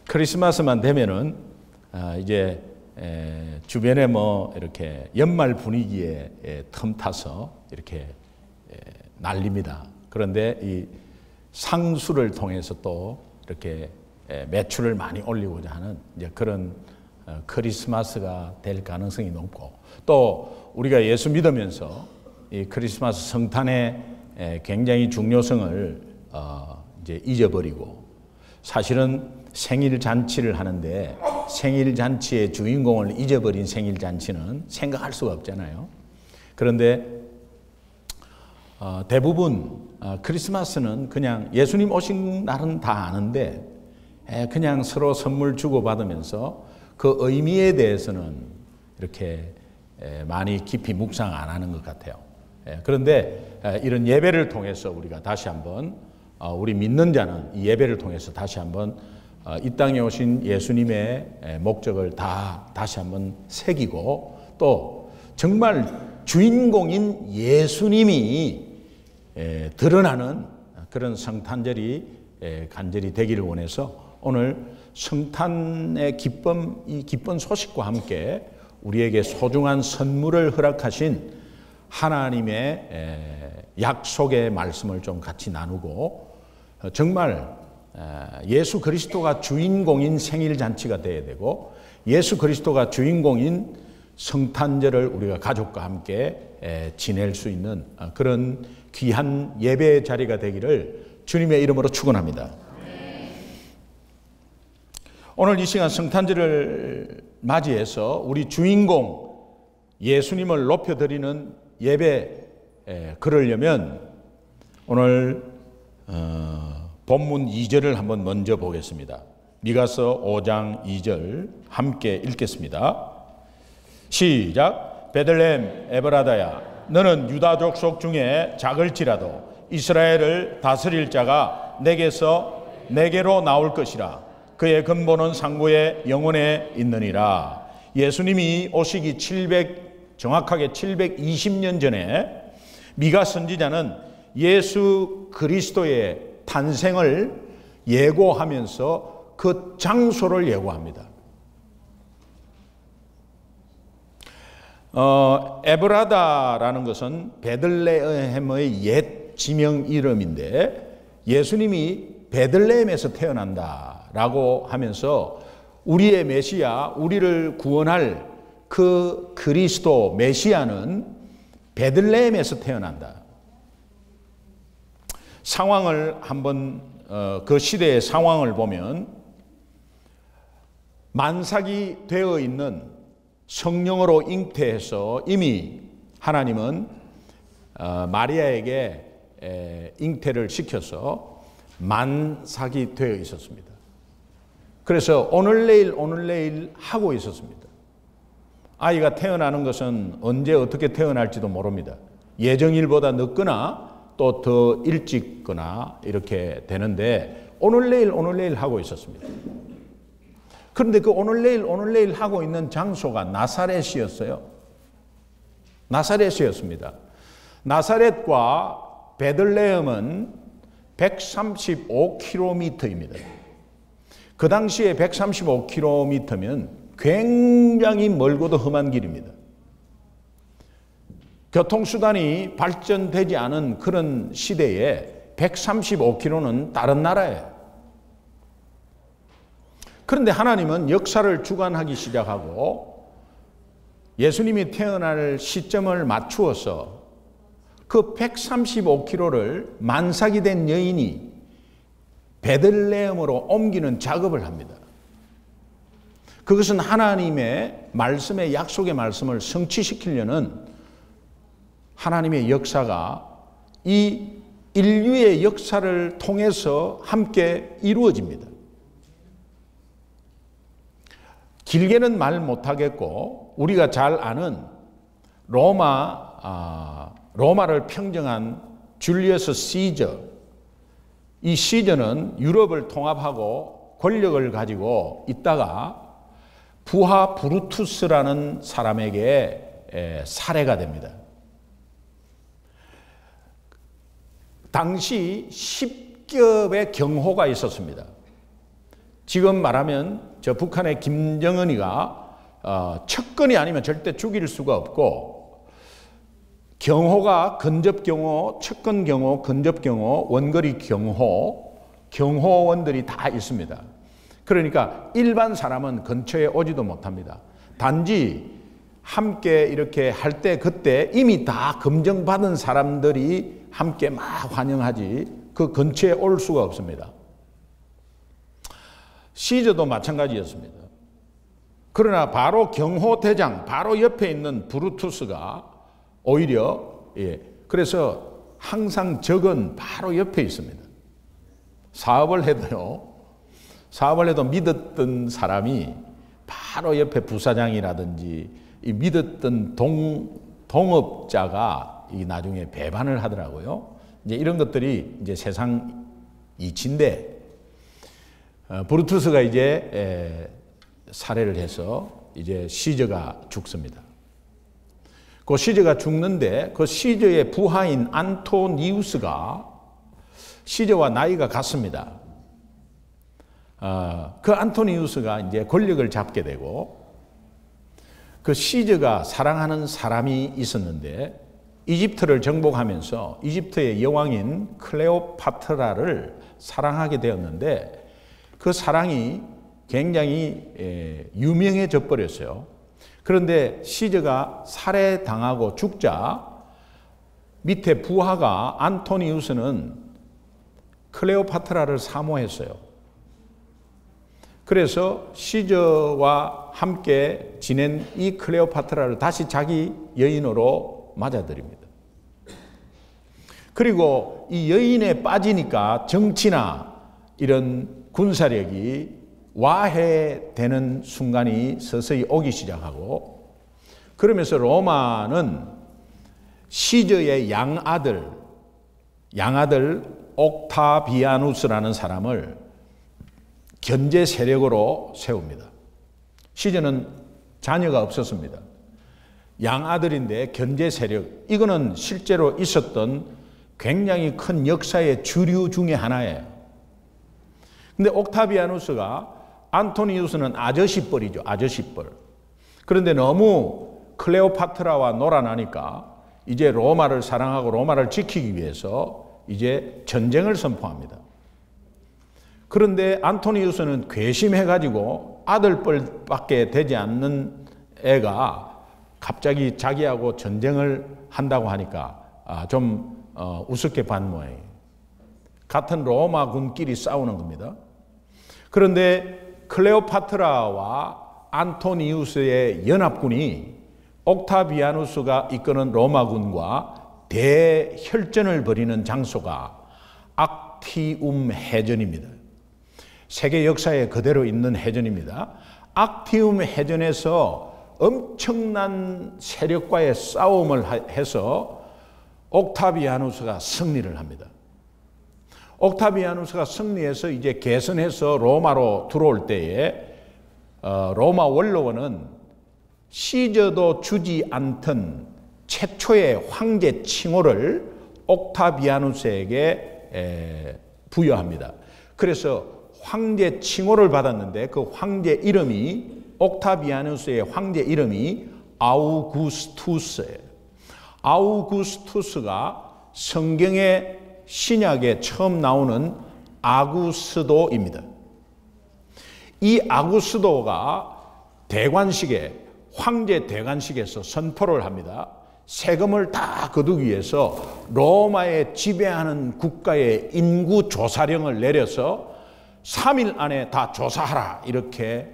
크리스마스만 되면은 이제 주변에 뭐 이렇게 연말 분위기에 틈타서 이렇게 날립니다. 그런데 이 상수를 통해서 또 이렇게 매출을 많이 올리고자 하는 이제 그런 크리스마스가 될 가능성이 높고, 또 우리가 예수 믿으면서 이 크리스마스 성탄의 굉장히 중요성을 이제 잊어버리고, 사실은 생일 잔치를 하는데 생일 잔치의 주인공을 잊어버린 생일 잔치는 생각할 수가 없잖아요. 그런데 대부분 크리스마스는 그냥 예수님 오신 날은 다 아는데 그냥 서로 선물 주고받으면서 그 의미에 대해서는 이렇게 많이 깊이 묵상 안 하는 것 같아요. 그런데 이런 예배를 통해서 우리가 다시 한번 우리 믿는 자는 이 예배를 통해서 다시 한번 이 땅에 오신 예수님의 목적을 다시 한번 새기고, 또 정말 주인공인 예수님이 드러나는 그런 성탄절이 간절히 되기를 원해서 오늘 성탄의 기쁨, 이 기쁜 소식과 함께 우리에게 소중한 선물을 허락하신 하나님의 약속의 말씀을 좀 같이 나누고, 정말 예수 그리스도가 주인공인 생일 잔치가 되어야 되고, 예수 그리스도가 주인공인 성탄절을 우리가 가족과 함께 지낼 수 있는 그런 귀한 예배 자리가 되기를 주님의 이름으로 축원합니다. 오늘 이 시간 성탄절을 맞이해서 우리 주인공 예수님을 높여드리는 예배, 그러려면 오늘 본문 2절을 한번 먼저 보겠습니다. 미가서 5장 2절 함께 읽겠습니다. 시작. 베들레헴 에브라다야, 너는 유다 족속 중에 작을지라도 이스라엘을 다스릴 자가 내게로 나올 것이라. 그의 근본은 상고의 영혼에 있느니라. 예수님이 오시기 정확하게 720년 전에 미가 선지자는 예수 그리스도의 탄생을 예고하면서 그 장소를 예고합니다. 에브라다라는 것은 베들레헴의 옛 지명 이름인데, 예수님이 베들레헴에서 태어난다라고 하면서 우리의 메시아, 우리를 구원할 그 그리스도 메시아는 베들레헴에서 태어난다. 상황을 한번 그 시대의 상황을 보면 만삭이 되어 있는 성령으로 잉태해서 이미 하나님은 마리아에게 잉태를 시켜서 만삭이 되어 있었습니다. 그래서 오늘 내일 하고 있었습니다. 아이가 태어나는 것은 언제 어떻게 태어날지도 모릅니다. 예정일보다 늦거나 또 더 일찍거나 이렇게 되는데 오늘 내일 하고 있었습니다. 그런데 그 오늘 내일 하고 있는 장소가 나사렛이었어요. 나사렛이었습니다. 나사렛과 베들레헴은 135km입니다. 그 당시에 135km면 굉장히 멀고도 험한 길입니다. 교통수단이 발전되지 않은 그런 시대에 135km는 다른 나라예요. 그런데 하나님은 역사를 주관하기 시작하고 예수님이 태어날 시점을 맞추어서 그 135km를 만삭이 된 여인이 베들레헴으로 옮기는 작업을 합니다. 그것은 하나님의 말씀의 약속의 말씀을 성취시키려는 하나님의 역사가 이 인류의 역사를 통해서 함께 이루어집니다. 길게는 말 못하겠고 우리가 잘 아는 로마를 평정한 줄리어스 시저, 이 시저는 유럽을 통합하고 권력을 가지고 있다가 부하 브루투스라는 사람에게 살해가 됩니다. 당시 10겹의 경호가 있었습니다. 지금 말하면 저 북한의 김정은이가 척건이 아니면 절대 죽일 수가 없고, 경호가 근접경호, 척건경호, 근접경호, 원거리 경호원들이 다 있습니다. 그러니까 일반 사람은 근처에 오지도 못합니다. 단지 함께 이렇게 할 때 그때 이미 다 검증받은 사람들이 함께 막 환영하지 그 근처에 올 수가 없습니다. 시저도 마찬가지였습니다. 그러나 바로 경호대장 바로 옆에 있는 브루투스가 오히려 그래서 항상 적은 바로 옆에 있습니다. 사업을 해도 믿었던 사람이 바로 옆에 부사장이라든지 이 믿었던 동업자가 이 나중에 배반을 하더라고요. 이제 이런 것들이 이제 세상 이치인데, 브루투스가 이제 살해를 해서 이제 시저가 죽습니다. 그 시저가 죽는데 그 시저의 부하인 안토니우스가 시저와 나이가 같습니다. 그 안토니우스가 이제 권력을 잡게 되고, 그 시저가 사랑하는 사람이 있었는데 이집트를 정복하면서 이집트의 여왕인 클레오파트라를 사랑하게 되었는데 그 사랑이 굉장히 유명해져 버렸어요. 그런데 시저가 살해당하고 죽자 밑에 부하가 안토니우스는 클레오파트라를 사모했어요. 그래서 시저와 함께 지낸 이 클레오파트라를 다시 자기 여인으로 맞아들입니다. 그리고 이 여인에 빠지니까 정치나 이런 군사력이 와해되는 순간이 서서히 오기 시작하고, 그러면서 로마는 시저의 양아들 옥타비아누스라는 사람을 견제 세력으로 세웁니다. 시저는 자녀가 없었습니다. 양아들인데 견제 세력, 이거는 실제로 있었던 굉장히 큰 역사의 주류 중에 하나예요. 근데 옥타비아누스가, 안토니우스는 아저씨뻘이죠. 아저씨뻘. 그런데 너무 클레오파트라와 놀아나니까 이제 로마를 사랑하고 로마를 지키기 위해서 이제 전쟁을 선포합니다. 그런데 안토니우스는 괘씸해가지고 아들뻘밖에 되지 않는 애가 갑자기 자기하고 전쟁을 한다고 하니까 좀 우습게 반 모양이에요. 같은 로마군끼리 싸우는 겁니다. 그런데 클레오파트라와 안토니우스의 연합군이 옥타비아누스가 이끄는 로마군과 대혈전을 벌이는 장소가 악티움 해전입니다. 세계 역사에 그대로 있는 해전입니다. 악티움 해전에서 엄청난 세력과의 싸움을 해서 옥타비아누스가 승리를 합니다. 옥타비아누스가 승리해서 이제 개선해서 로마로 들어올 때에 로마 원로원은 시저도 주지 않던 최초의 황제 칭호를 옥타비아누스에게 부여합니다. 그래서 황제 칭호를 받았는데 그 황제 이름이, 옥타비아누스의 황제 이름이 아우구스투스예요. 아우구스투스가 성경의 신약에 처음 나오는 아구스도입니다. 이 아구스도가 대관식에, 황제 대관식에서 선포를 합니다. 세금을 다 거두기 위해서 로마에 지배하는 국가의 인구 조사령을 내려서 3일 안에 다 조사하라, 이렇게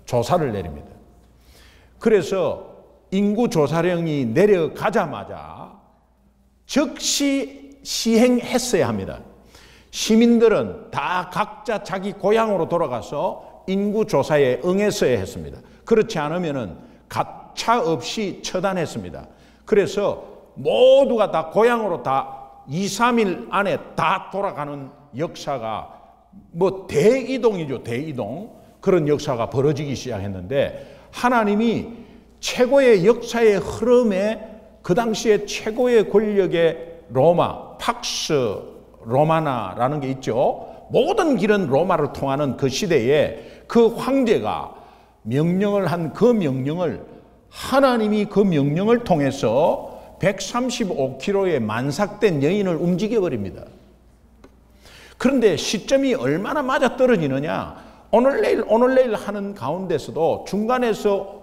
조사를 내립니다. 그래서 인구 조사령이 내려가자마자 즉시 시행했어야 합니다. 시민들은 다 각자 자기 고향으로 돌아가서 인구 조사에 응했어야 했습니다. 그렇지 않으면은 가차 없이 처단했습니다. 그래서 모두가 다 고향으로 다 2, 3일 안에 다 돌아가는 역사가, 뭐 대이동이죠. 대이동. 그런 역사가 벌어지기 시작했는데, 하나님이 최고의 역사의 흐름에 그 당시에 최고의 권력의 로마, 팍스 로마나라는 게 있죠. 모든 길은 로마를 통하는 그 시대에 그 황제가 명령을 한 그 명령을 하나님이 그 명령을 통해서 135km의 만삭된 여인을 움직여버립니다. 그런데 시점이 얼마나 맞아떨어지느냐. 오늘 내일 하는 가운데서도 중간에서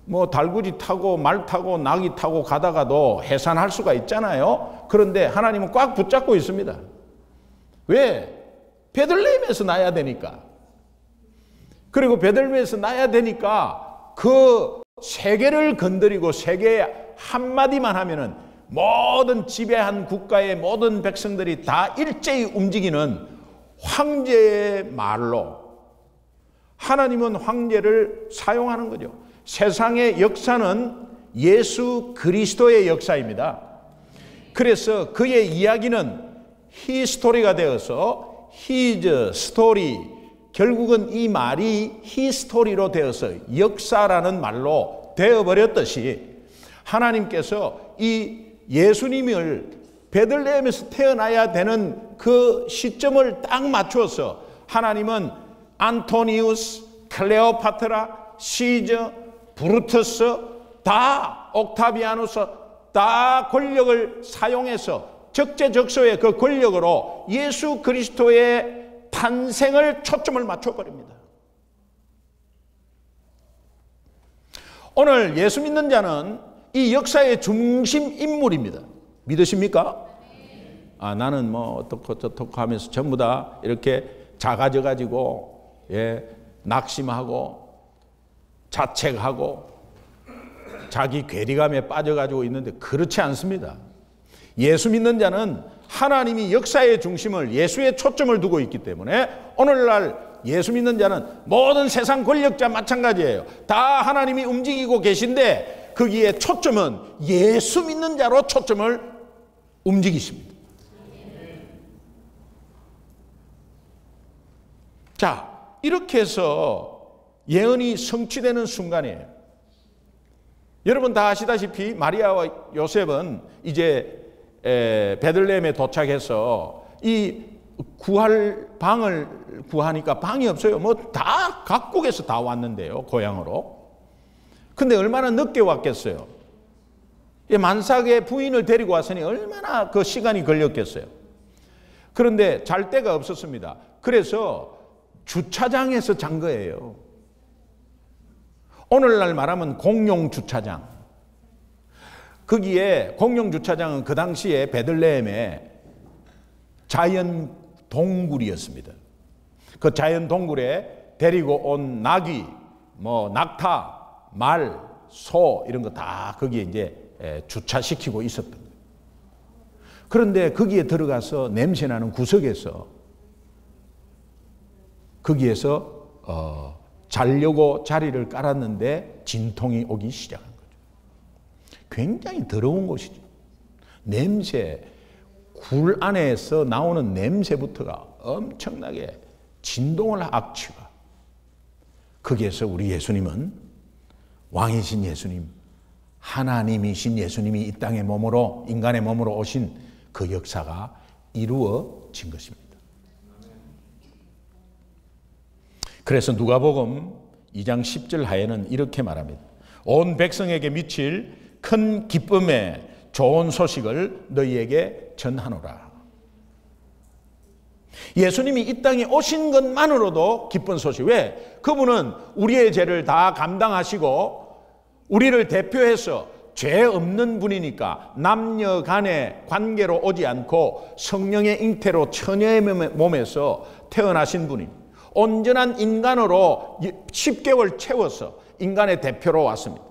뭐 달구지 타고 말 타고 나귀 타고 가다가도 해산할 수가 있잖아요. 그런데 하나님은 꽉 붙잡고 있습니다. 왜? 베들레헴에서 나야 되니까. 그리고 베들레헴에서 나야 되니까 그 세계를 건드리고 세계 한마디만 하면은 모든 지배한 국가의 모든 백성들이 다 일제히 움직이는 황제의 말로 하나님은 황제를 사용하는 거죠. 세상의 역사는 예수 그리스도의 역사입니다. 그래서 그의 이야기는 히스토리가 되어서 히즈 스토리, 결국은 이 말이 히스토리로 되어서 역사라는 말로 되어버렸듯이 하나님께서 이 예수님을 베들레헴에서 태어나야 되는 그 시점을 딱 맞추어서 하나님은 안토니우스, 클레오파트라, 시저, 브루투스 다 옥타비아누스 다 권력을 사용해서 적재적소의 그 권력으로 예수 그리스도의 탄생을 초점을 맞춰버립니다. 오늘 예수 믿는 자는 이 역사의 중심 인물입니다. 믿으십니까? 아, 나는 뭐 어떻고 저떻고 하면서 전부 다 이렇게 작아져 가지고 낙심하고 자책하고 자기 괴리감에 빠져 가지고 있는데 그렇지 않습니다. 예수 믿는 자는 하나님이 역사의 중심을 예수의 초점을 두고 있기 때문에 오늘날 예수 믿는 자는 모든 세상 권력자 마찬가지예요. 다 하나님이 움직이고 계신데 거기에 초점은 예수 믿는 자로 초점을 움직이십니다. 자, 이렇게 해서 예언이 성취되는 순간이에요. 여러분 다 아시다시피 마리아와 요셉은 이제 베들레헴에 도착해서 이 구할 방을 구하니까 방이 없어요. 뭐 다 각국에서 다 왔는데요, 고향으로. 근데 얼마나 늦게 왔겠어요. 만삭의 부인을 데리고 왔으니 얼마나 그 시간이 걸렸겠어요. 그런데 잘 데가 없었습니다. 그래서 주차장에서 잔 거예요. 오늘날 말하면 공용 주차장. 거기에 공용 주차장은 그 당시에 베들레헴의 자연 동굴이었습니다. 그 자연 동굴에 데리고 온 나귀, 뭐 낙타, 말, 소 이런 거 다 거기에 이제 주차시키고 있었던 거예요. 그런데 거기에 들어가서 냄새나는 구석에서 거기에서 자려고 자리를 깔았는데 진통이 오기 시작한 거죠. 굉장히 더러운 곳이죠. 냄새, 굴 안에서 나오는 냄새부터가 엄청나게 진동을 악취가. 거기에서 우리 예수님은 왕이신 예수님, 하나님이신 예수님이 이 땅의 몸으로, 인간의 몸으로 오신 그 역사가 이루어진 것입니다. 그래서 누가복음 2장 10절 하에는 이렇게 말합니다. 온 백성에게 미칠 큰 기쁨의 좋은 소식을 너희에게 전하노라. 예수님이 이 땅에 오신 것만으로도 기쁜 소식. 왜? 그분은 우리의 죄를 다 감당하시고 우리를 대표해서 죄 없는 분이니까 남녀 간의 관계로 오지 않고 성령의 잉태로 처녀의 몸에서 태어나신 분입니다. 온전한 인간으로 10개월 채워서 인간의 대표로 왔습니다.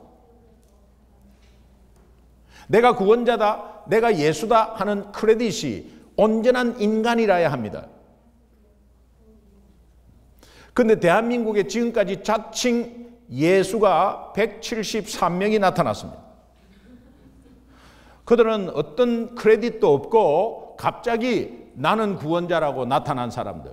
내가 구원자다, 내가 예수다 하는 크레딧이 온전한 인간이라야 합니다. 그런데 대한민국에 지금까지 자칭 예수가 173명이 나타났습니다. 그들은 어떤 크레딧도 없고 갑자기 나는 구원자라고 나타난 사람들.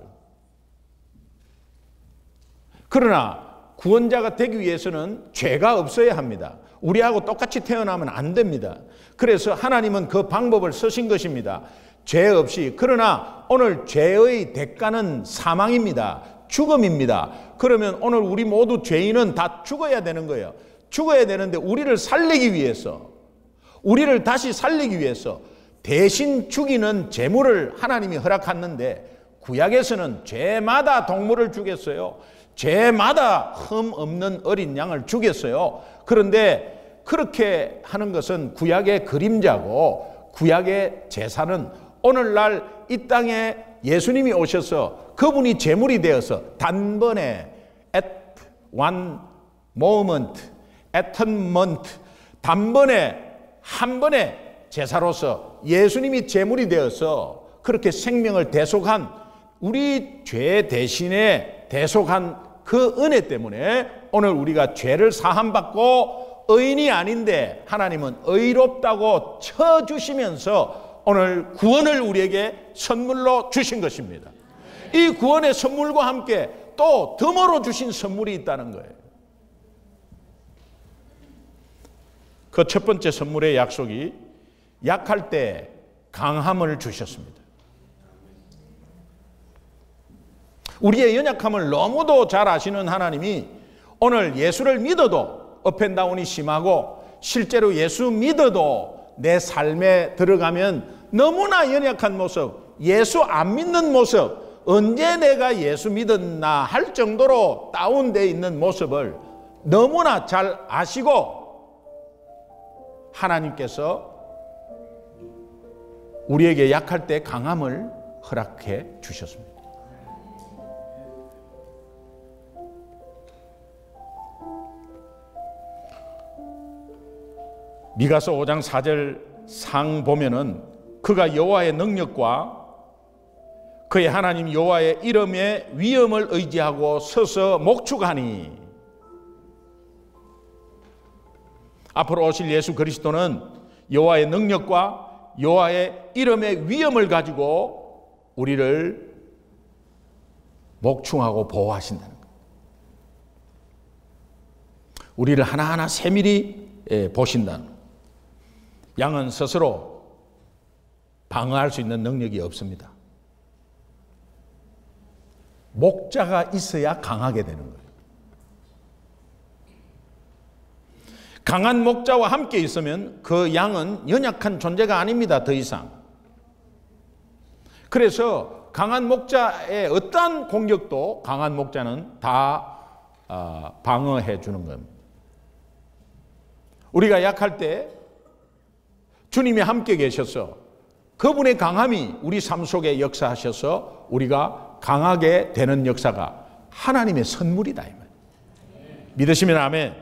그러나 구원자가 되기 위해서는 죄가 없어야 합니다. 우리하고 똑같이 태어나면 안 됩니다. 그래서 하나님은 그 방법을 쓰신 것입니다. 죄 없이. 그러나 오늘 죄의 대가는 사망입니다. 죽음입니다. 그러면 오늘 우리 모두 죄인은 다 죽어야 되는 거예요. 죽어야 되는데 우리를 살리기 위해서, 우리를 다시 살리기 위해서 대신 죽이는 제물을 하나님이 허락했는데, 구약에서는 죄마다 동물을 죽였어요. 죄마다 흠 없는 어린 양을 죽였어요. 그런데 그렇게 하는 것은 구약의 그림자고, 구약의 제사는 오늘날 이 땅에 예수님이 오셔서 그분이 제물이 되어서 단번에 at one moment, atonement, 단번에 한 번에 제사로서 예수님이 제물이 되어서 그렇게 생명을 대속한, 우리 죄 대신에 대속한 그 은혜 때문에 오늘 우리가 죄를 사함받고 의인이 아닌데 하나님은 의롭다고 쳐주시면서 오늘 구원을 우리에게 선물로 주신 것입니다. 이 구원의 선물과 함께 또 덤으로 주신 선물이 있다는 거예요. 그 첫 번째 선물의 약속이 약할 때 강함을 주셨습니다. 우리의 연약함을 너무도 잘 아시는 하나님이 오늘 예수를 믿어도 업앤다운이 심하고, 실제로 예수 믿어도 내 삶에 들어가면 너무나 연약한 모습, 예수 안 믿는 모습, 언제 내가 예수 믿었나 할 정도로 다운되어 있는 모습을 너무나 잘 아시고, 하나님께서 우리에게 약할 때 강함을 허락해 주셨습니다. 미가서 5장 4절 상 보면은 그가 여호와의 능력과 그의 하나님 여호와의 이름의 위엄을 의지하고 서서 목축하니, 앞으로 오실 예수 그리스도는 여호와의 능력과 여호와의 이름의 위엄을 가지고 우리를 목축하고 보호하신다는 것. 우리를 하나하나 세밀히 보신다는 것. 양은 스스로 방어할 수 있는 능력이 없습니다. 목자가 있어야 강하게 되는 거예요. 강한 목자와 함께 있으면 그 양은 연약한 존재가 아닙니다. 더 이상. 그래서 강한 목자의 어떠한 공격도 강한 목자는 다 방어해 주는 겁니다. 우리가 약할 때 주님이 함께 계셔서 그분의 강함이 우리 삶 속에 역사하셔서 우리가 강하게 되는 역사가 하나님의 선물이다, 이 말. 믿으시면 아멘.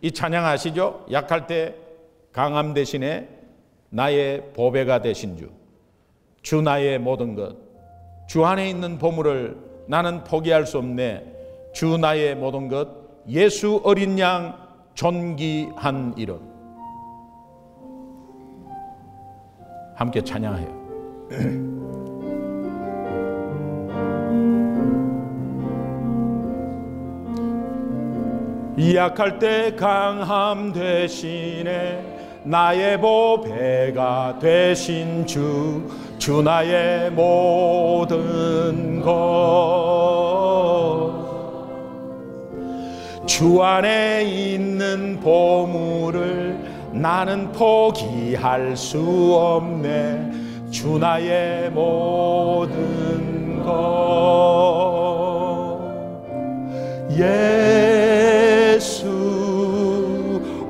이 찬양 아시죠? 약할 때 강함 대신에 나의 보배가 되신 주, 주 나의 모든 것, 주 안에 있는 보물을 나는 포기할 수 없네, 주 나의 모든 것, 예수 어린 양 존귀한 이름. 함께 찬양해요. 약할 때 강함 대신에 나의 보배가 되신 주, 주 나의 모든 것, 주 안에 있는 보물을 나는 포기할 수 없네, 주 나의 모든 것. 예수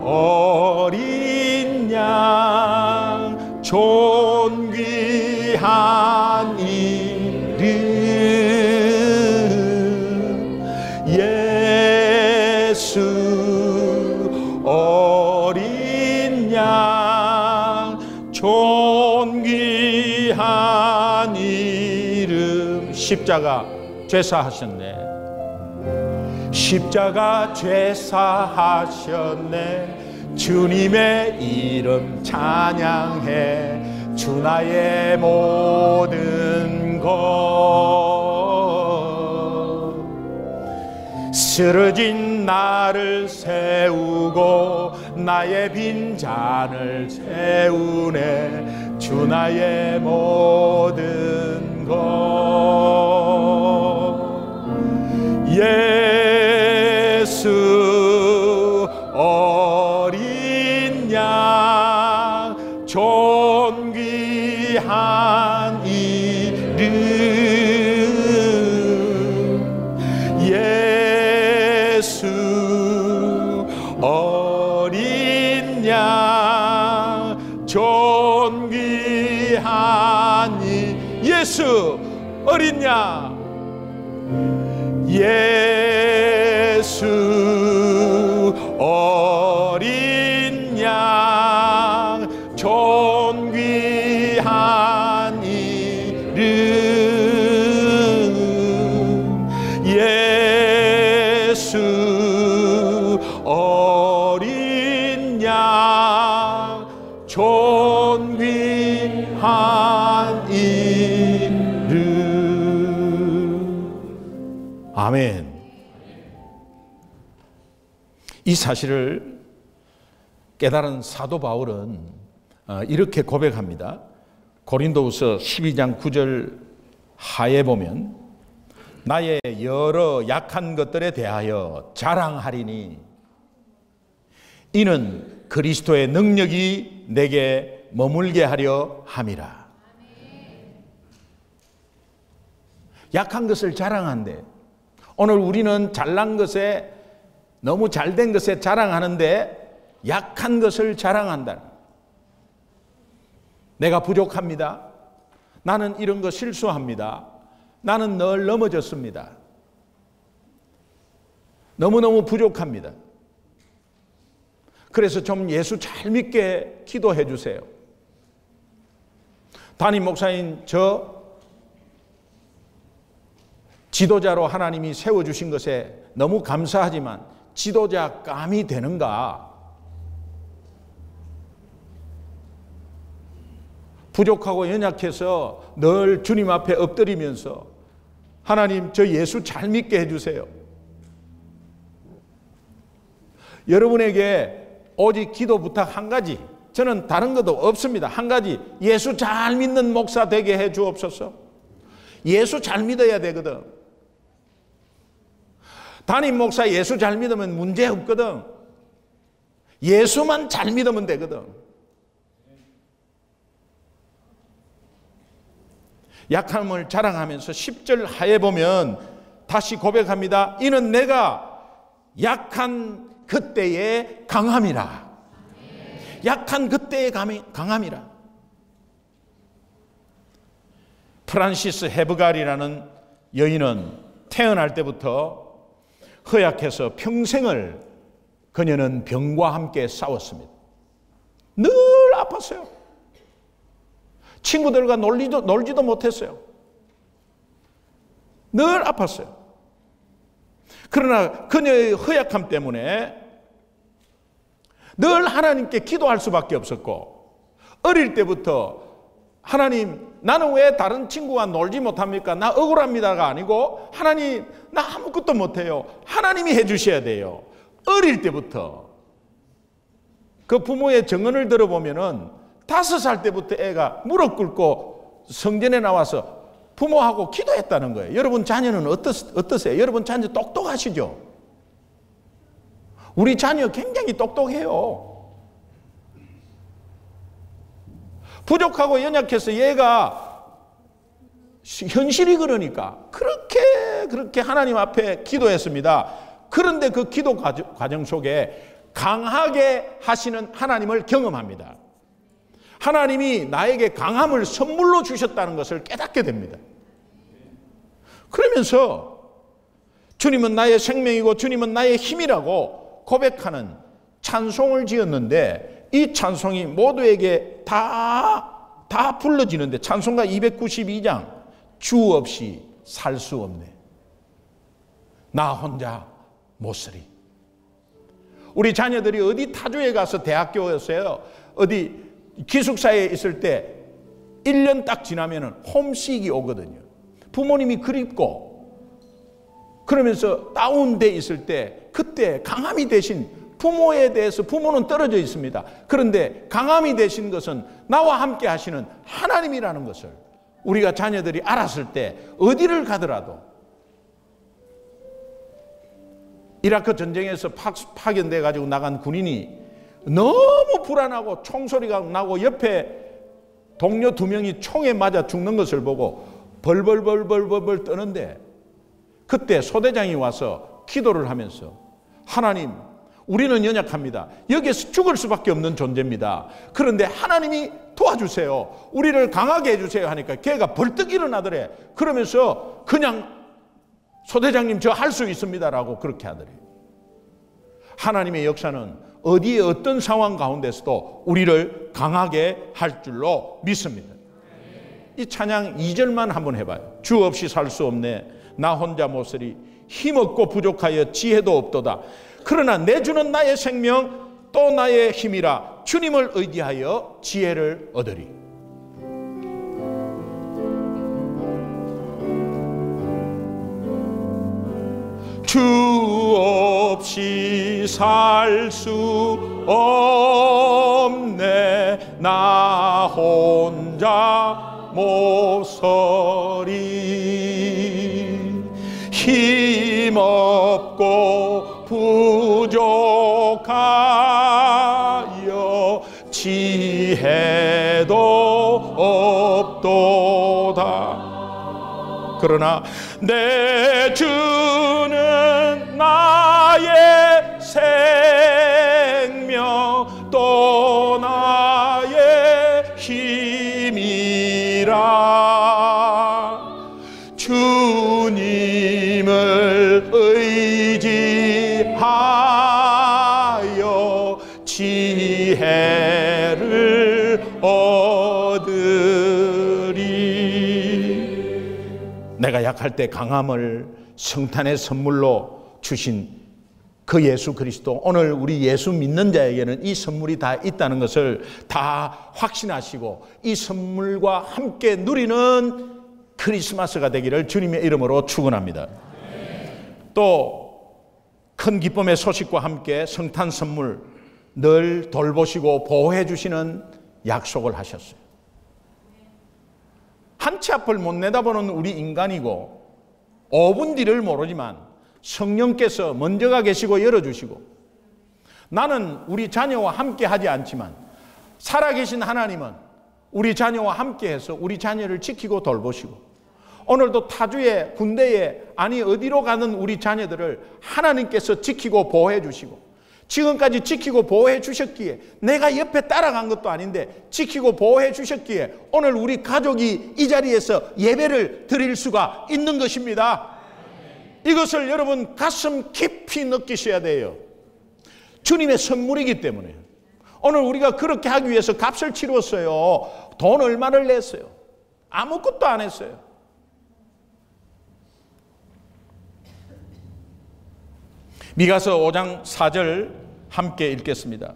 어린 양 존귀한 이름, 예수 어린 양 존귀한 이름. 십자가 죄사하셨네, 십자가 죄사하셨네, 주님의 이름 찬양해, 주 나의 모든 것. 쓰러진 나를 세우고 나의 빈잔을 채우네, 주 나의 모든 것 예수 어린 양 존귀한 이름 예수 어린 양 존귀한 예수 어린 양 예수 어린 양 존귀한 이름 예수 어린 양 존귀한 이름. 아멘. 이 사실을 깨달은 사도 바울은 이렇게 고백합니다. 고린도후서 12장 9절 하에 보면 나의 여러 약한 것들에 대하여 자랑하리니 이는 그리스도의 능력이 내게 머물게 하려 함이라. 약한 것을 자랑한대. 오늘 우리는 잘난 것에 너무 잘된 것에 자랑하는데 약한 것을 자랑한다. 내가 부족합니다. 나는 이런 거 실수합니다. 나는 늘 넘어졌습니다. 너무너무 부족합니다. 그래서 좀 예수 잘 믿게 기도해 주세요. 담임 목사인 저 지도자로 하나님이 세워주신 것에 너무 감사하지만 지도자 감이 되는가? 부족하고 연약해서 늘 주님 앞에 엎드리면서 하나님 저 예수 잘 믿게 해주세요. 여러분에게 오직 기도 부탁 한 가지, 저는 다른 것도 없습니다. 한 가지, 예수 잘 믿는 목사 되게 해 주옵소서. 예수 잘 믿어야 되거든. 담임 목사 예수 잘 믿으면 문제 없거든. 예수만 잘 믿으면 되거든. 약함을 자랑하면서 10절 하에 보면 다시 고백합니다. 이는 내가 약한 그때의 강함이라. 약한 그때의 강함이라. 프란시스 헤브갈이라는 여인은 태어날 때부터 허약해서 평생을 그녀는 병과 함께 싸웠습니다. 늘 아팠어요. 친구들과 놀지도 못했어요. 늘 아팠어요. 그러나 그녀의 허약함 때문에 늘 하나님께 기도할 수밖에 없었고, 어릴 때부터 하나님 나는 왜 다른 친구와 놀지 못합니까? 나 억울합니다가 아니고 하나님 나 아무것도 못해요. 하나님이 해주셔야 돼요. 어릴 때부터 그 부모의 증언을 들어보면은 5살 때부터 애가 무릎 꿇고 성전에 나와서 부모하고 기도했다는 거예요. 여러분 자녀는 어떠세요? 여러분 자녀 똑똑하시죠? 우리 자녀 굉장히 똑똑해요. 부족하고 연약해서 얘가 현실이 그러니까 그렇게 하나님 앞에 기도했습니다. 그런데 그 기도 과정 속에 강하게 하시는 하나님을 경험합니다. 하나님이 나에게 강함을 선물로 주셨다는 것을 깨닫게 됩니다. 그러면서 주님은 나의 생명이고 주님은 나의 힘이라고 고백하는 찬송을 지었는데, 이 찬송이 모두에게 다 불러지는데, 찬송가 292장 주 없이 살 수 없네. 나 혼자 못 쓰리. 우리 자녀들이 어디 타주에 가서 대학교에서요, 어디 기숙사에 있을 때 1년 딱 지나면은 홈식이 오거든요. 부모님이 그립고 그러면서 다운돼 있을 때 그때 강함이 되신 부모에 대해서 부모는 떨어져 있습니다. 그런데 강함이 되신 것은 나와 함께 하시는 하나님이라는 것을 우리가 자녀들이 알았을 때 어디를 가더라도, 이라크 전쟁에서 파견돼 가지고 나간 군인이 너무 불안하고 총소리가 나고 옆에 동료 2명이 총에 맞아 죽는 것을 보고 벌벌벌벌벌 떠는데, 그때 소대장이 와서 기도를 하면서, 하나님, 우리는 연약합니다. 여기에서 죽을 수밖에 없는 존재입니다. 그런데 하나님이 도와주세요. 우리를 강하게 해주세요 하니까 걔가 벌떡 일어나더래. 그러면서 그냥 소대장님 저 할 수 있습니다라고 그렇게 하더래. 하나님의 역사는 어디에 어떤 상황 가운데서도 우리를 강하게 할 줄로 믿습니다. 이 찬양 2절만 한번 해봐요. 주 없이 살 수 없네. 나 혼자 못쓰리. 힘없고 부족하여 지혜도 없도다. 그러나 내 주는 나의 생명 또 나의 힘이라. 주님을 의지하여 지혜를 얻으리. 주 없이 살 수 없네. 나 혼자 못 서리. 힘없고 부족하여 지혜도 없도다. 그러나 내 주는 나의 생명 또 나의 힘이라. 주님을 의지하여 지혜를 얻으리. 내가 약할 때 강함을 성탄의 선물로 주신 그 예수 그리스도, 오늘 우리 예수 믿는 자에게는 이 선물이 다 있다는 것을 다 확신하시고 이 선물과 함께 누리는 크리스마스가 되기를 주님의 이름으로 축원합니다. 또 큰 기쁨의 소식과 함께 성탄 선물 늘 돌보시고 보호해 주시는 약속을 하셨어요. 한 치 앞을 못 내다보는 우리 인간이고 5분 뒤를 모르지만 성령께서 먼저가 계시고 열어주시고, 나는 우리 자녀와 함께 하지 않지만 살아계신 하나님은 우리 자녀와 함께해서 우리 자녀를 지키고 돌보시고, 오늘도 타주에 군대에 아니 어디로 가는 우리 자녀들을 하나님께서 지키고 보호해 주시고, 지금까지 지키고 보호해 주셨기에, 내가 옆에 따라간 것도 아닌데 지키고 보호해 주셨기에 오늘 우리 가족이 이 자리에서 예배를 드릴 수가 있는 것입니다. 이것을 여러분 가슴 깊이 느끼셔야 돼요. 주님의 선물이기 때문에. 오늘 우리가 그렇게 하기 위해서 값을 치렀어요. 돈 얼마를 냈어요? 아무것도 안 했어요. 미가서 5장 4절 함께 읽겠습니다.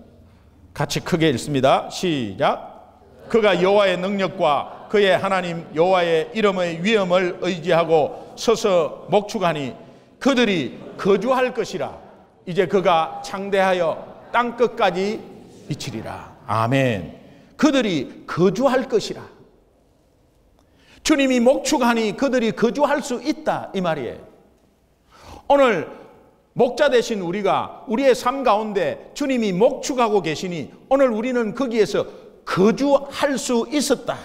같이 크게 읽습니다. 시작. 그가 여호와의 능력과 그의 하나님 여호와의 이름의 위엄을 의지하고 서서 목축하니 그들이 거주할 것이라. 이제 그가 창대하여 땅끝까지 미치리라. 아멘. 그들이 거주할 것이라. 주님이 목축하니 그들이 거주할 수 있다, 이 말이에요. 오늘 목자 되신 우리가 우리의 삶 가운데 주님이 목축하고 계시니 오늘 우리는 거기에서 거주할 수 있었다.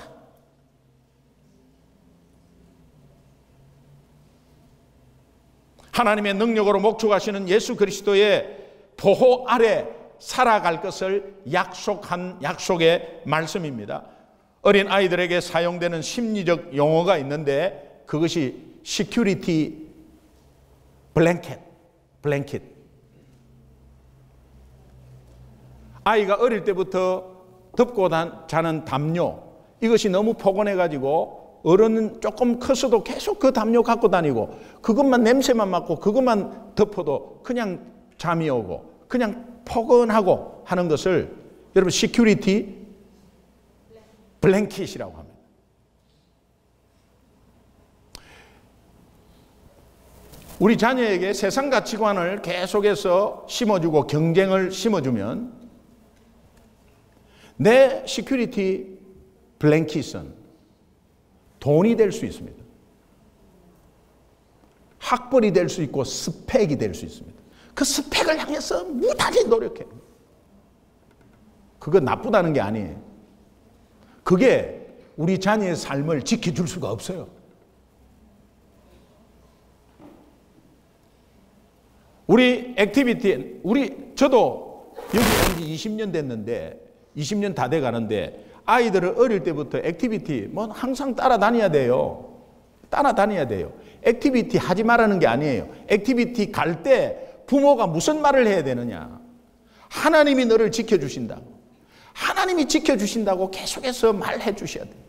하나님의 능력으로 목축하시는 예수 그리스도의 보호 아래 살아갈 것을 약속한 약속의 말씀입니다. 어린 아이들에게 사용되는 심리적 용어가 있는데 그것이 시큐리티 블랭켓. 아이가 어릴 때부터 덮고 자는 담요, 이것이 너무 포근해가지고 어른은 조금 커서도 계속 그 담요 갖고 다니고 그것만 냄새만 맡고 그것만 덮어도 그냥 잠이 오고 그냥 포근하고 하는 것을 여러분 시큐리티 블랭킷이라고 합니다. 우리 자녀에게 세상 가치관을 계속해서 심어주고 경쟁을 심어주면 내 시큐리티 블랭킷은 돈이 될 수 있습니다. 학벌이 될 수 있고 스펙이 될 수 있습니다. 그 스펙을 향해서 무단히 노력해. 그거 나쁘다는 게 아니에요. 그게 우리 자녀의 삶을 지켜줄 수가 없어요. 우리 액티비티, 저도 여기 온 지 20년 됐는데, 20년 다 돼 가는데, 아이들을 어릴 때부터 액티비티, 항상 따라다녀야 돼요. 따라다녀야 돼요. 액티비티 하지 말라는 게 아니에요. 액티비티 갈 때 부모가 무슨 말을 해야 되느냐. 하나님이 너를 지켜주신다고. 하나님이 지켜주신다고 계속해서 말해 주셔야 돼요.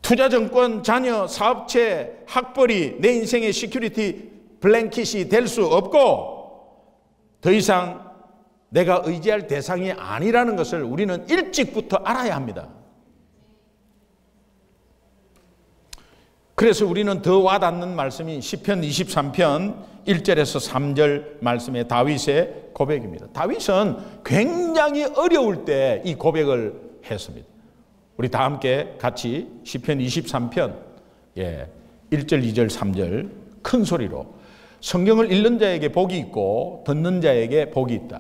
투자증권, 자녀, 사업체, 학벌이 내 인생의 시큐리티 블랭킷이 될 수 없고 더 이상 내가 의지할 대상이 아니라는 것을 우리는 일찍부터 알아야 합니다. 그래서 우리는 더 와닿는 말씀이 시편 23편 1절에서 3절 말씀의 다윗의 고백입니다. 다윗은 굉장히 어려울 때 이 고백을 했습니다. 우리 다 함께 같이 시편 23편 1절, 2절, 3절 큰 소리로 성경을 읽는 자에게 복이 있고 듣는 자에게 복이 있다.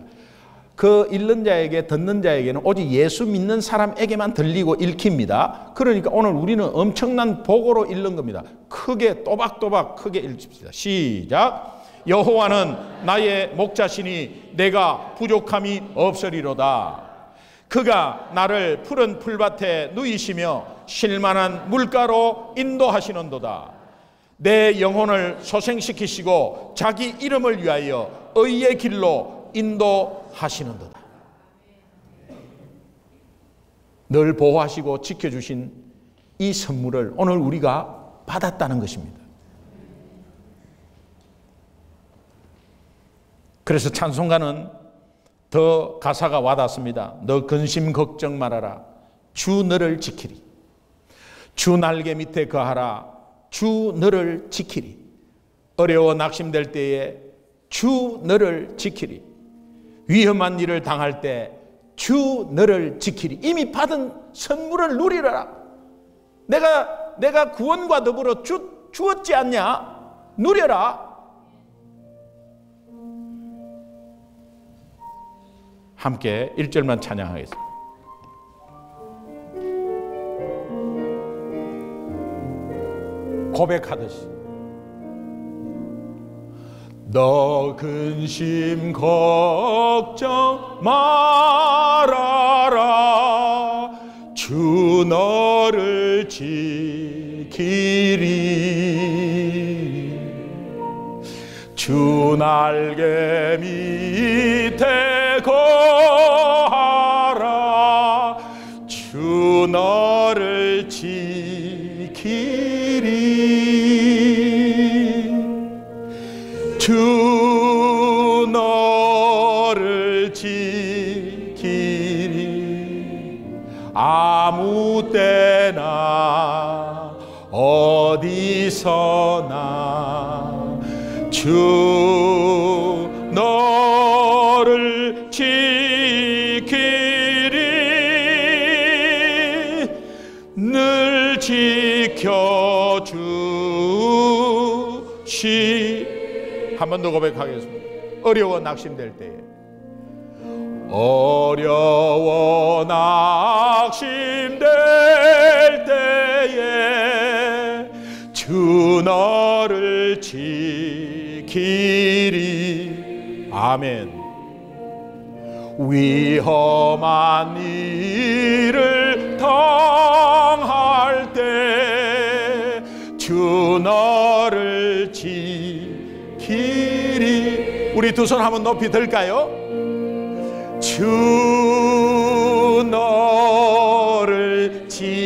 그 읽는 자에게 듣는 자에게는 오직 예수 믿는 사람에게만 들리고 읽힙니다. 그러니까 오늘 우리는 엄청난 복으로 읽는 겁니다. 크게 또박또박 크게 읽읍시다. 시작. 여호와는 나의 목자시니 내가 부족함이 없으리로다. 그가 나를 푸른 풀밭에 누이시며 쉴만한 물가로 인도하시는도다. 내 영혼을 소생시키시고 자기 이름을 위하여 의의 길로 인도하시는도다. 늘 보호하시고 지켜주신 이 선물을 오늘 우리가 받았다는 것입니다. 그래서 찬송가는 더 가사가 와닿습니다. 너 근심 걱정 말아라. 주 너를 지키리. 주 날개 밑에 거하라. 주 너를 지키리. 어려워 낙심될 때에 주 너를 지키리. 위험한 일을 당할 때 주 너를 지키리. 이미 받은 선물을 누리라. 내가 구원과 더불어 주었지 않냐? 누려라. 함께 1절만 찬양하겠습니다. 고백하듯이 너 근심 걱정 말아라. 주 너를 지키리. 주 날개 밑에 거하라. 주 너를 지키리. 주 너를 지키리. 아무 때나 어디서나 주 너를 지키리. 늘 지켜주시. 한 번 더 고백하겠습니다. 어려워 낙심될 때에 어려워 낙심될 때에 주 너를 지키리. 아멘. 위험한 일을 당할 때 주 너를 지키리. 우리 두 손 한번 높이 들까요? 주 너를 지키리.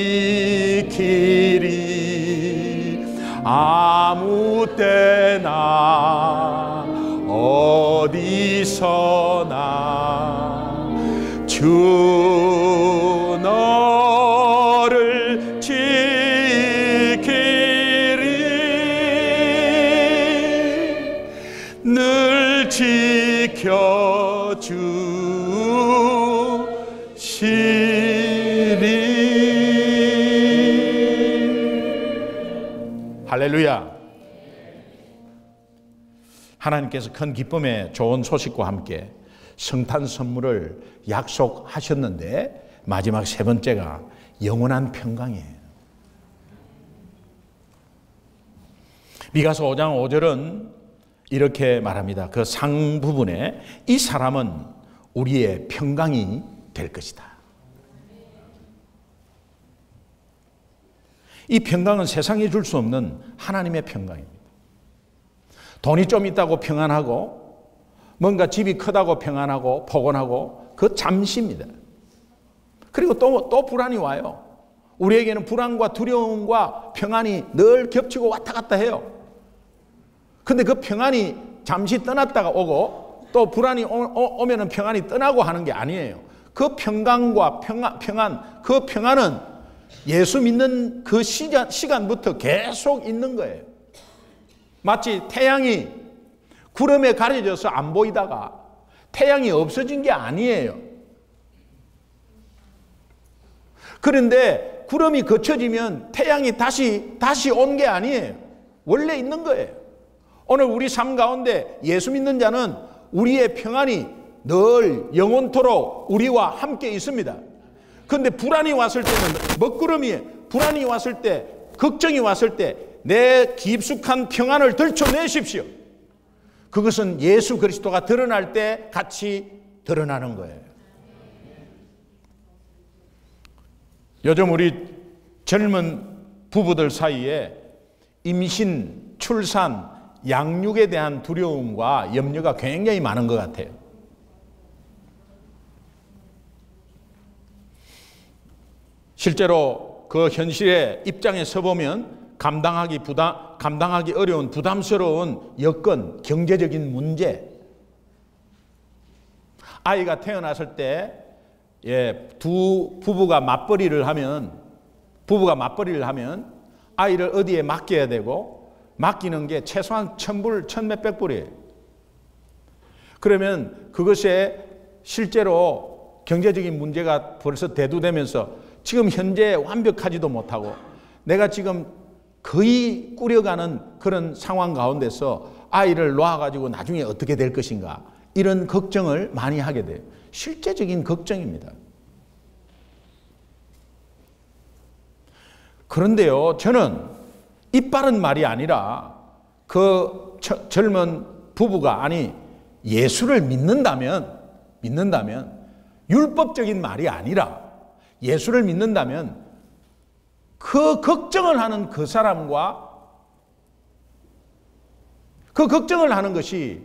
아무 때나 어디서나 주 너를 할렐루야. 하나님께서 큰 기쁨의 좋은 소식과 함께 성탄 선물을 약속하셨는데 마지막 세 번째가 영원한 평강이에요. 미가서 5장 5절은 이렇게 말합니다. 그 상 부분에 이 사람은 우리의 평강이 될 것이다. 이 평강은 세상이 줄 수 없는 하나님의 평강입니다. 돈이 좀 있다고 평안하고 뭔가 집이 크다고 평안하고 포근하고 그 잠시입니다. 그리고 또 불안이 와요. 우리에게는 불안과 두려움과 평안이 늘 겹치고 왔다 갔다 해요. 근데 그 평안이 잠시 떠났다가 오고 또 불안이 오면은 평안이 떠나고 하는 게 아니에요. 그 평강과 평안, 그 평안은 예수 믿는 그 시간부터 계속 있는 거예요. 마치 태양이 구름에 가려져서 안 보이다가 태양이 없어진 게 아니에요. 그런데 구름이 거쳐지면 태양이 다시 온 게 아니에요. 원래 있는 거예요. 오늘 우리 삶 가운데 예수 믿는 자는 우리의 평안이 늘 영원토록 우리와 함께 있습니다. 그런데 불안이 왔을 때는 먹구름이에요. 불안이 왔을 때, 걱정이 왔을 때 내 깊숙한 평안을 들춰내십시오. 그것은 예수 그리스도가 드러날 때 같이 드러나는 거예요. 요즘 우리 젊은 부부들 사이에 임신, 출산, 양육에 대한 두려움과 염려가 굉장히 많은 것 같아요. 실제로 그 현실의 입장에 서보면 감당하기 어려운 부담스러운 여건, 경제적인 문제, 아이가 태어났을 때 두 부부가 맞벌이를 하면 아이를 어디에 맡겨야 되고 맡기는 게 최소한 1,000불, 1,몇백 불이에요. 그러면 그것에 실제로 경제적인 문제가 벌써 대두되면서 지금 현재 완벽하지도 못하고 내가 지금 거의 꾸려가는 그런 상황 가운데서 아이를 놓아가지고 나중에 어떻게 될 것인가 이런 걱정을 많이 하게 돼요. 실제적인 걱정입니다. 그런데요, 저는 이빠른 말이 아니라 그 젊은 부부가 예수를 믿는다면 율법적인 말이 아니라 예수를 믿는다면 그 걱정을 하는 그 사람과 그 걱정을 하는 것이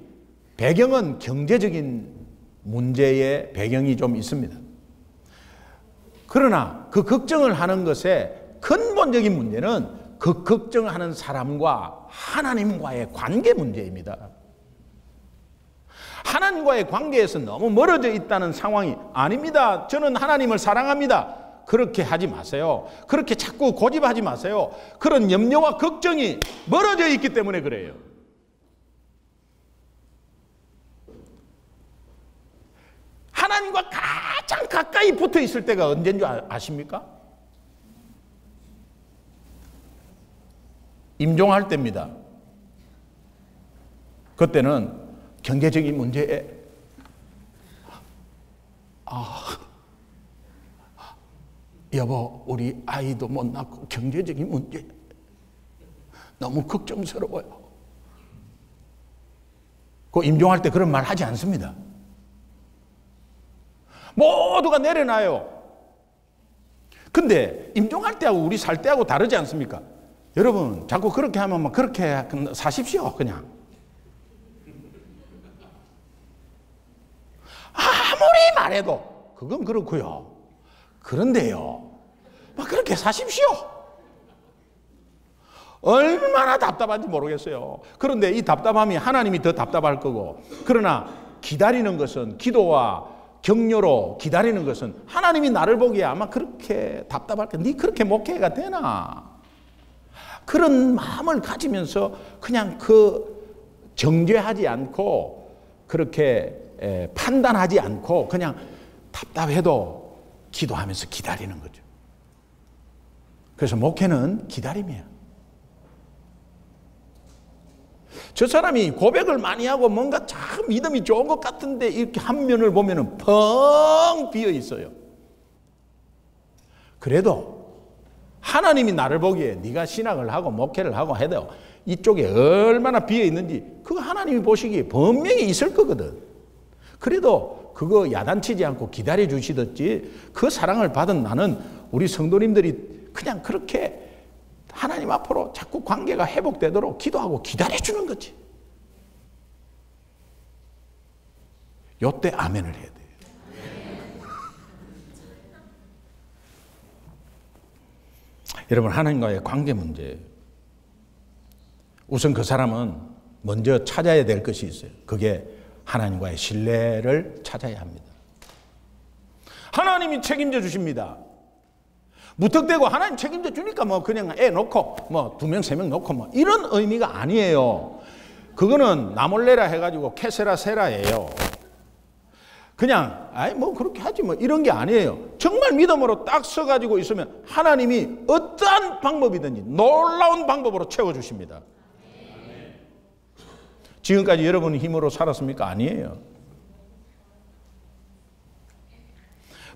배경은 경제적인 문제의 배경이 좀 있습니다. 그러나 그 걱정을 하는 것의 근본적인 문제는 그 걱정을 하는 사람과 하나님과의 관계 문제입니다. 하나님과의 관계에서 너무 멀어져 있다는 상황이 아닙니다. 저는 하나님을 사랑합니다. 그렇게 하지 마세요. 그렇게 자꾸 고집하지 마세요. 그런 염려와 걱정이 멀어져 있기 때문에 그래요. 하나님과 가장 가까이 붙어 있을 때가 언제인 줄 아십니까? 임종할 때입니다. 그때는 경제적인 문제에 여보, 우리 아이도 못 낳고 경제적인 문제 너무 걱정스러워요. 그 임종할 때 그런 말 하지 않습니다. 모두가 내려놔요. 근데 임종할 때하고 우리 살 때하고 다르지 않습니까? 여러분, 자꾸 그렇게 하면 그렇게 사십시오. 그냥 아무리 말해도 그건 그렇고요. 그런데요, 막 그렇게 사십시오. 얼마나 답답한지 모르겠어요. 그런데 이 답답함이 하나님이 더 답답할 거고, 그러나 기다리는 것은, 기도와 격려로 기다리는 것은 하나님이 나를 보기에 아마 그렇게 답답할 거야. 네 그렇게 목회가 되나? 그런 마음을 가지면서 그냥 정죄하지 않고 그렇게 판단하지 않고 그냥 답답해도 기도하면서 기다리는 거죠. 그래서 목회는 기다림이야. 저 사람이 고백을 많이 하고 뭔가 참 믿음이 좋은 것 같은데 이렇게 한 면을 보면은 펑 비어 있어요. 그래도 하나님이 나를 보기에 네가 신학을 하고 목회를 하고 해도 이쪽에 얼마나 비어 있는지 그거 하나님이 보시기에 분명히 있을 거거든. 그래도 그거 야단치지 않고 기다려 주시듯이 그 사랑을 받은 나는 우리 성도님들이 그냥 그렇게 하나님 앞으로 자꾸 관계가 회복되도록 기도하고 기다려 주는 거지. 요때 아멘을 해야 돼요. 여러분, 하나님과의 관계 문제예요. 우선 그 사람은 먼저 찾아야 될 것이 있어요. 그게 하나님과의 신뢰를 찾아야 합니다. 하나님이 책임져 주십니다. 무턱대고 하나님 책임져 주니까 뭐 그냥 애 놓고 뭐 2명, 3명 놓고 뭐 이런 의미가 아니에요. 그거는 나몰래라 해가지고 캐세라 세라예요. 그냥 아이 뭐 그렇게 하지 뭐 이런 게 아니에요. 정말 믿음으로 딱 서가지고 있으면 하나님이 어떠한 방법이든지 놀라운 방법으로 채워주십니다. 지금까지 여러분 힘으로 살았습니까? 아니에요.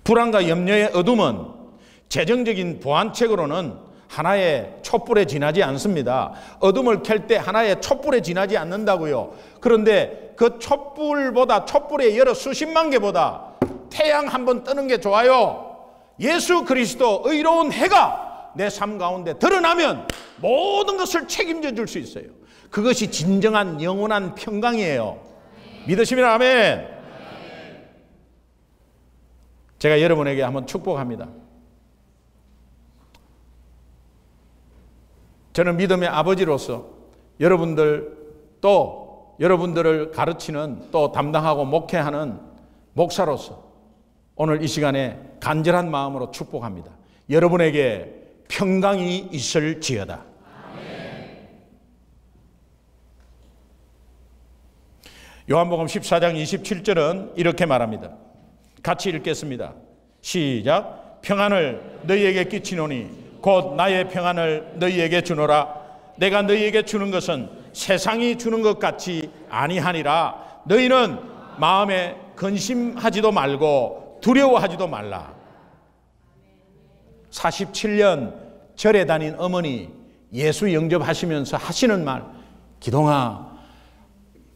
불안과 염려의 어둠은 재정적인 보완책으로는 하나의 촛불에 지나지 않습니다. 어둠을 켤 때 하나의 촛불에 지나지 않는다고요. 그런데 그 촛불의 여러 수십만 개보다 태양 한 번 뜨는 게 좋아요. 예수 그리스도 의로운 해가 내 삶 가운데 드러나면 모든 것을 책임져 줄 수 있어요. 그것이 진정한 영원한 평강이에요. 믿으시면 아멘. 제가 여러분에게 한번 축복합니다. 저는 믿음의 아버지로서 여러분들을 가르치는 또 담당하고 목회하는 목사로서 오늘 이 시간에 간절한 마음으로 축복합니다. 여러분에게 평강이 있을지어다. 요한복음 14장 27절은 이렇게 말합니다. 같이 읽겠습니다. 시작. 평안을 너희에게 끼치노니 곧 나의 평안을 너희에게 주노라. 내가 너희에게 주는 것은 세상이 주는 것 같이 아니하니라. 너희는 마음에 근심하지도 말고 두려워하지도 말라. 47년 절에 다닌 어머니 예수 영접하시면서 하시는 말, 기동아,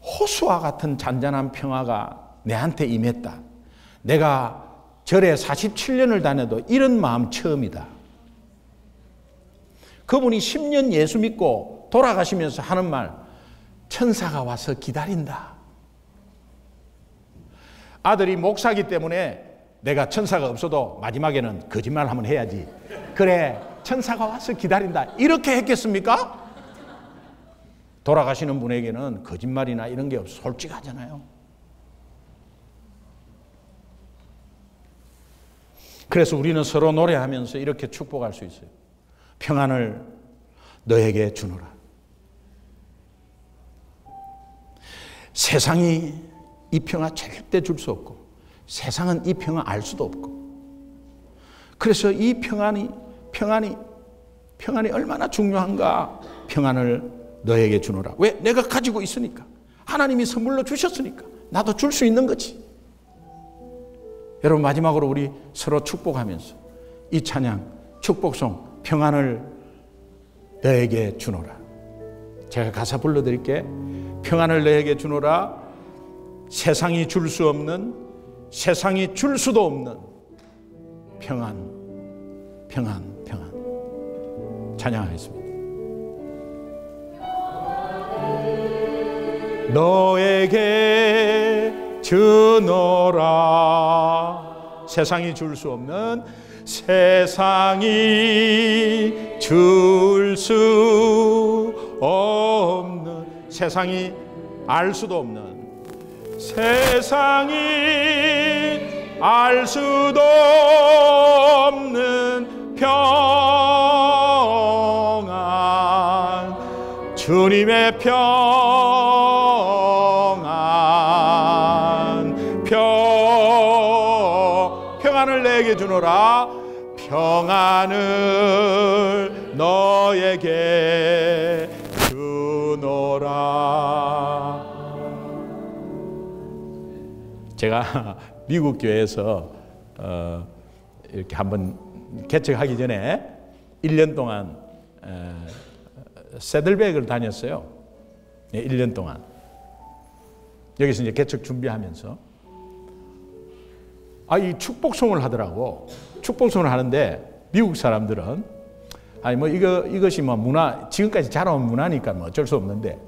호수와 같은 잔잔한 평화가 내한테 임했다. 내가 절에 47년을 다녀도 이런 마음 처음이다. 그분이 10년 예수 믿고 돌아가시면서 하는 말, 천사가 와서 기다린다. 아들이 목사기 때문에 내가 천사가 없어도 마지막에는 거짓말 한번 해야지. 그래, 천사가 와서 기다린다. 이렇게 했겠습니까? 돌아가시는 분에게는 거짓말이나 이런 게 없어. 솔직하잖아요. 그래서 우리는 서로 노래하면서 이렇게 축복할 수 있어요. 평안을 너에게 주노라. 세상이 이 평화 절대 줄 수 없고 세상은 이 평화 알 수도 없고, 그래서 이 평안이 얼마나 중요한가. 평안을 너에게 주노라. 왜? 내가 가지고 있으니까. 하나님이 선물로 주셨으니까 나도 줄 수 있는 거지. 여러분, 마지막으로 우리 서로 축복하면서 이 찬양 축복송 평안을 너에게 주노라. 제가 가사 불러드릴게. 평안을 너에게 주노라. 세상이 줄 수 없는, 세상이 줄 수도 없는 평안, 평안, 평안. 찬양하겠습니다. 너에게 주노라. 세상이 줄 수 없는, 세상이 줄 수 없는, 세상이 알 수도 없는, 세상이 알 수도 없는 평안, 주님의 평안 평안을 내게 주노라. 평안을 너에게 주노라. 제가 미국 교회에서 이렇게 한번 개척하기 전에 1년 동안 새들백을 다녔어요. 1년 동안. 여기서 이제 개척 준비하면서 이 축복송을 하더라고. 축복송을 하는데 미국 사람들은 뭐 이것이 뭐 문화, 지금까지 자라온 문화니까 뭐 어쩔 수 없는데,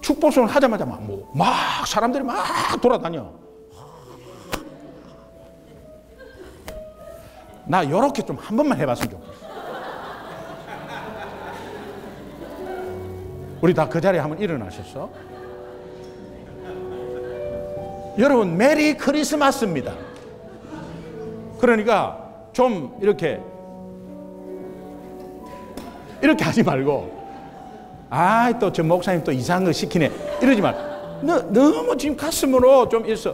축복송을 하자마자 막 사람들이 막 돌아다녀. 나 요렇게 좀 한 번만 해봤으면 좋겠어. 우리 다 그 자리에 한번 일어나셨어? 여러분, 메리 크리스마스입니다. 그러니까 좀 이렇게 하지 말고, 또 저 목사님 또 이상한 거 시키네, 이러지 말고, 너무 지금 가슴으로 좀 있어.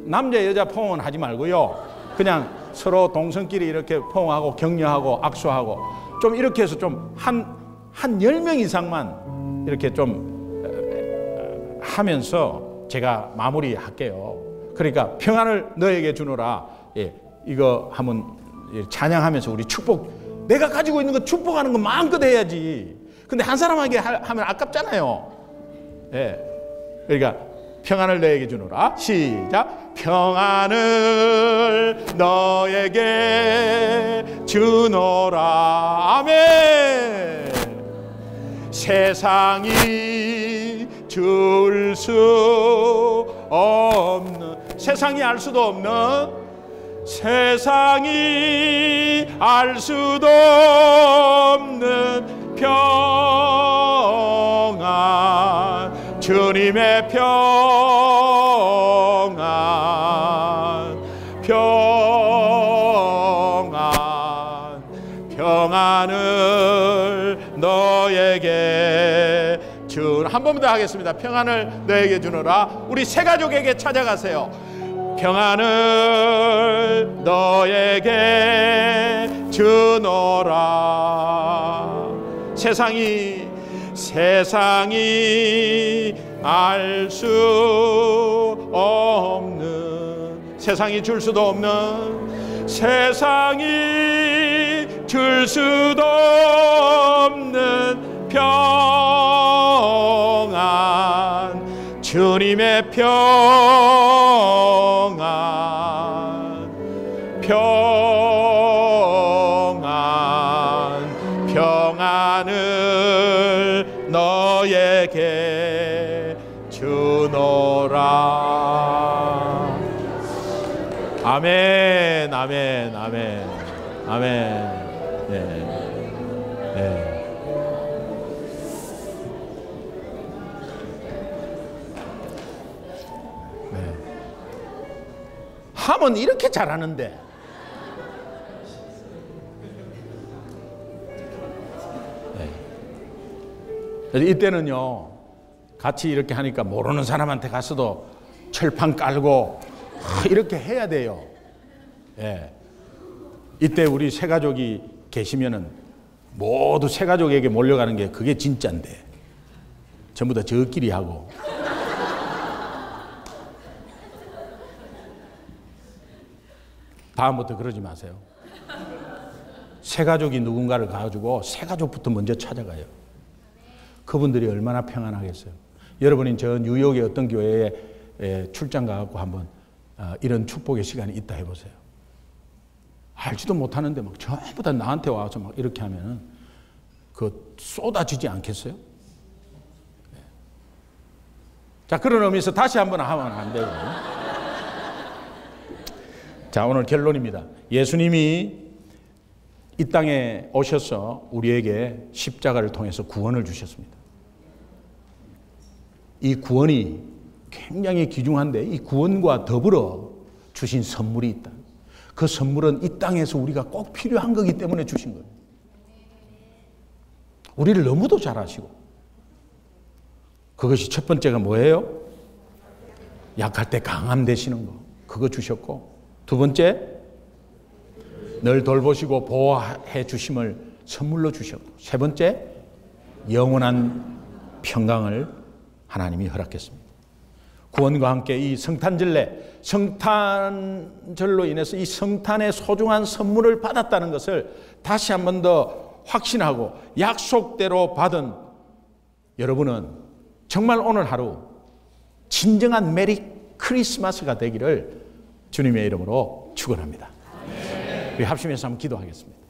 남자 여자 포옹은 하지 말고요, 그냥 서로 동성끼리 이렇게 포옹하고 격려하고 악수하고 좀 이렇게 해서 좀 한 10명 이상만 이렇게 좀 하면서 제가 마무리할게요. 그러니까 평안을 너에게 주노라. 이거 한번 찬양하면서 우리 축복, 내가 가지고 있는 거 축복하는 거 마음껏 해야지. 근데 한 사람에게 하면 아깝잖아요. 그러니까 평안을 너에게 주노라. 시작. 평안을 너에게 주노라. 아멘. 세상이 줄 수 없는, 세상이 알 수도 없는, 세상이 알 수도 없는 평안, 주님의 평안, 평안을 너에게 한 번 더 하겠습니다. 평안을 너에게 주노라. 우리 세 가족에게 찾아가세요. 평안을 너에게 주노라. 세상이 알 수 없는, 세상이 줄 수도 없는, 세상이 줄 수도 없는 평안, 주님의 평안을 너에게 주노라. 아멘, 아멘, 아멘, 아멘. 하면 이렇게 잘하는데. 이때는요, 같이 이렇게 하니까 모르는 사람한테 가서도 철판 깔고 이렇게 해야 돼요. 이때 우리 새 가족이 계시면은 모두 새 가족에게 몰려가는 게 그게 진짜인데, 전부 다 저끼리 하고. 다음부터 그러지 마세요. 새 가족이 누군가를 가지고 새 가족부터 먼저 찾아가요. 그분들이 얼마나 평안하겠어요. 여러분이 저 뉴욕의 어떤 교회에 출장 가갖고 한번 이런 축복의 시간이 있다 해보세요. 알지도 못하는데 막 전부 다 나한테 와서 막 이렇게 하면은 그 쏟아지지 않겠어요? 자, 그런 의미에서 다시 한번 하면 안 되고. 자, 오늘 결론입니다. 예수님이 이 땅에 오셔서 우리에게 십자가를 통해서 구원을 주셨습니다. 이 구원이 굉장히 귀중한데, 이 구원과 더불어 주신 선물이 있다. 그 선물은 이 땅에서 우리가 꼭 필요한 거기 때문에 주신 거예요. 우리를 너무도 잘 아시고. 그것이 첫 번째가 뭐예요? 약할 때 강함 되시는 거. 그거 주셨고, 두 번째, 늘 돌보시고 보호해 주심을 선물로 주셨고, 세 번째, 영원한 평강을 하나님이 허락했습니다. 구원과 함께 이 성탄절에 성탄절로 인해서 이 성탄의 소중한 선물을 받았다는 것을 다시 한 번 더 확신하고 약속대로 받은 여러분은 정말 오늘 하루 진정한 메리 크리스마스가 되기를 주님의 이름으로 축원합니다. 우리 합심해서 한번 기도하겠습니다.